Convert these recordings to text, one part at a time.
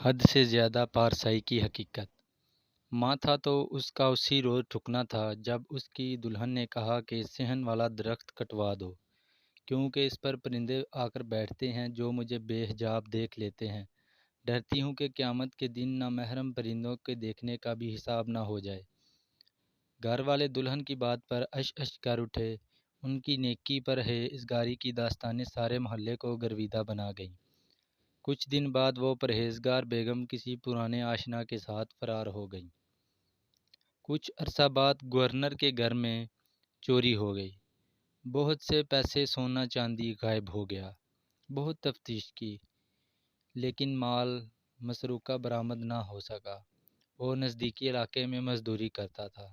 حد سے زیادہ پارسائی کی حقیقت۔ ماں تھا تو اس کا اسی روز ٹھکنا تھا جب اس کی دلہن نے کہا کہ صحن والا درخت کٹوا دو، کیونکہ اس پر پرندے آ کر بیٹھتے ہیں جو مجھے بے حجاب دیکھ لیتے ہیں۔ ڈرتی ہوں کہ قیامت کے دن نامحرم پرندوں کے دیکھنے کا بھی حساب نہ ہو جائے۔ گھر والے دلہن کی بات پر اش اش کر اٹھے۔ ان کی نیکی پر پرہیزگاری کی داستانیں سارے محلے کو گرویدہ بنا گئیں۔ کچھ دن بعد وہ پرہیزگار بیگم کسی پرانے آشنا کے ساتھ فرار ہو گئی۔ کچھ عرصہ بعد گورنر کے گھر میں چوری ہو گئی۔ بہت سے پیسے، سونا چاندی غائب ہو گیا۔ بہت تفتیش کی، لیکن مال مسروقہ برآمد نہ ہو سکا۔ وہ نزدیکی علاقے میں مزدوری کرتا تھا،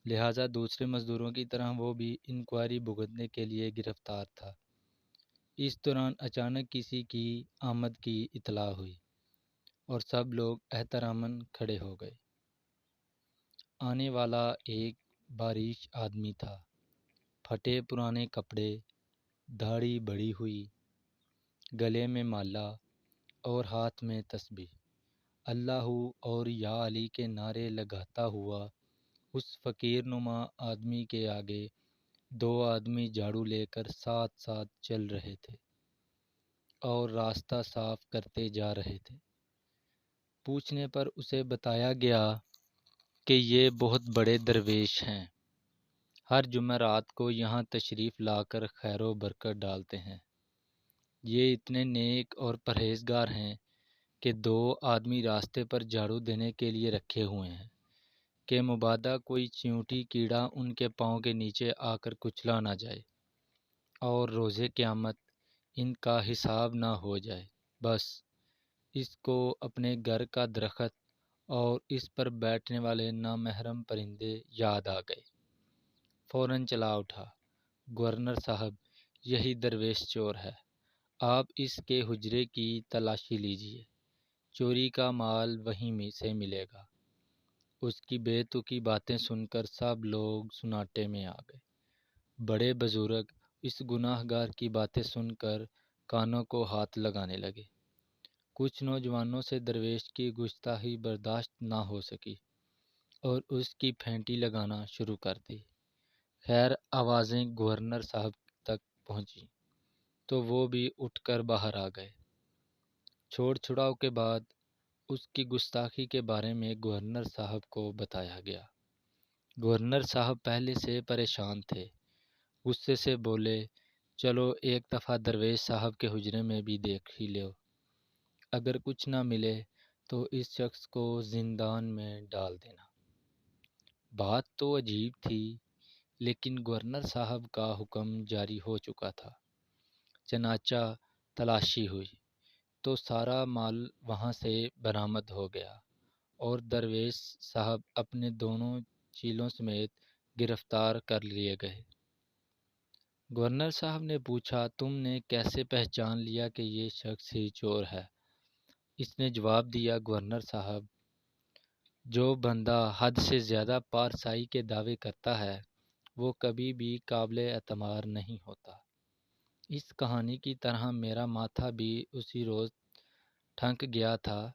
لہٰذا دوسرے مزدوروں کی طرح وہ بھی انکوائری بھگتنے کے لیے گرفتار تھا۔ اس دوران اچانک کسی کی آمد کی اطلاع ہوئی اور سب لوگ احتراماً کھڑے ہو گئے۔ آنے والا ایک باریش آدمی تھا، پھٹے پرانے کپڑے، داڑھی بڑھی ہوئی، گلے میں مالا اور ہاتھ میں تسبیح۔ اللہ اور یا علی کے نعرے لگاتا ہوا اس فقیر نما آدمی کے آگے دو آدمی جھاڑو لے کر ساتھ ساتھ چل رہے تھے اور راستہ صاف کرتے جا رہے تھے۔ پوچھنے پر اسے بتایا گیا کہ یہ بہت بڑے درویش ہیں، ہر جمعرات کو یہاں تشریف لا کر خیر و برکت ڈالتے ہیں۔ یہ اتنے نیک اور پرہیزگار ہیں کہ دو آدمی راستے پر جھاڑو دینے کے لیے رکھے ہوئے ہیں کہ مبادا کوئی چیونٹی کیڑا ان کے پاؤں کے نیچے آ کر کچلا نہ جائے اور روز قیامت ان کا حساب نہ ہو جائے۔ بس اس کو اپنے گھر کا درخت اور اس پر بیٹھنے والے نامحرم پرندے یاد آ گئے۔ فوراً چلا اٹھا، گورنر صاحب، یہی درویش چور ہے، آپ اس کے حجرے کی تلاشی لیجیے، چوری کا مال وہیں سے ملے گا۔ اس کی بے تکی باتیں سن کر سب لوگ سناٹے میں آ گئے۔ بڑے بزرگ اس گناہ گار کی باتیں سن کر کانوں کو ہاتھ لگانے لگے۔ کچھ نوجوانوں سے درویش کی گستاخی برداشت نہ ہو سکی اور اس کی پھینٹی لگانا شروع کر دی۔ خیر آوازیں گورنر صاحب تک پہنچی تو وہ بھی اٹھ کر باہر آ گئے۔ چھوڑ چھڑاؤ کے بعد اس کی گستاخی کے بارے میں گورنر صاحب کو بتایا گیا۔ گورنر صاحب پہلے سے پریشان تھے، غصے سے بولے، چلو ایک دفعہ درویش صاحب کے حجرے میں بھی دیکھ ہی لو، اگر کچھ نہ ملے تو اس شخص کو زندان میں ڈال دینا۔ بات تو عجیب تھی، لیکن گورنر صاحب کا حکم جاری ہو چکا تھا۔ چنانچہ تلاشی ہوئی تو سارا مال وہاں سے برآمد ہو گیا اور درویش صاحب اپنے دونوں چیلوں سمیت گرفتار کر لیے گئے۔ گورنر صاحب نے پوچھا، تم نے کیسے پہچان لیا کہ یہ شخص ہی چور ہے؟ اس نے جواب دیا، گورنر صاحب، جو بندہ حد سے زیادہ پارسائی کے دعوے کرتا ہے وہ کبھی بھی قابل اعتبار نہیں ہوتا۔ اس کہانی کی طرح میرا ماتھا بھی اسی روز ٹھنک گیا تھا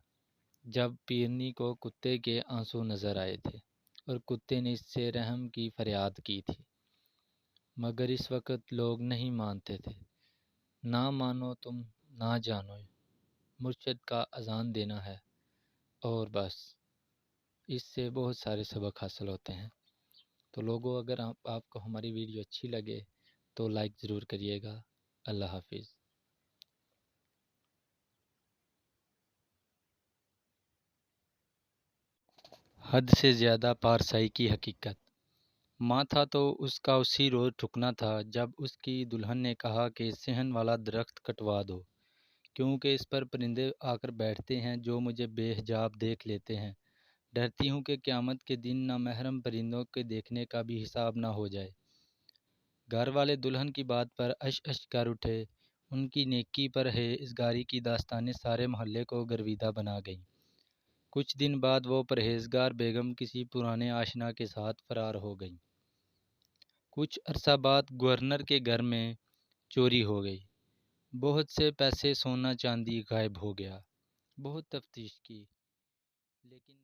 جب پیرنی کو کتے کے آنسو نظر آئے تھے اور کتے نے اس سے رحم کی فریاد کی تھی، مگر اس وقت لوگ نہیں مانتے تھے۔ نہ مانو تم نہ جانو، مرشد کا اذان دینا ہے اور بس۔ اس سے بہت سارے سبق حاصل ہوتے ہیں۔ تو لوگوں، اگر آپ کو ہماری ویڈیو اچھی لگے تو لائک ضرور کریے گا۔ اللہ حافظ۔ حد سے زیادہ پارسائی کی حقیقت۔ ماں تھا تو اس کا اسی روز ٹھکنا تھا جب اس کی دلہن نے کہا کہ صحن والا درخت کٹوا دو، کیونکہ اس پر پرندے آ کر بیٹھتے ہیں جو مجھے بے حجاب دیکھ لیتے ہیں۔ ڈرتی ہوں کہ قیامت کے دن نامحرم پرندوں کے دیکھنے کا بھی حساب نہ ہو جائے۔ گھر والے دلہن کی بات پر اش اش کر اٹھے۔ ان کی نیکی پر پرہیزگاری کی داستانیں سارے محلے کو گرویدہ بنا گئیں۔ کچھ دن بعد وہ پرہیزگار بیگم کسی پرانے آشنا کے ساتھ فرار ہو گئی۔ کچھ عرصہ بعد گورنر کے گھر میں چوری ہو گئی۔ بہت سے پیسے، سونا چاندی غائب ہو گیا۔ بہت تفتیش کی، لیکن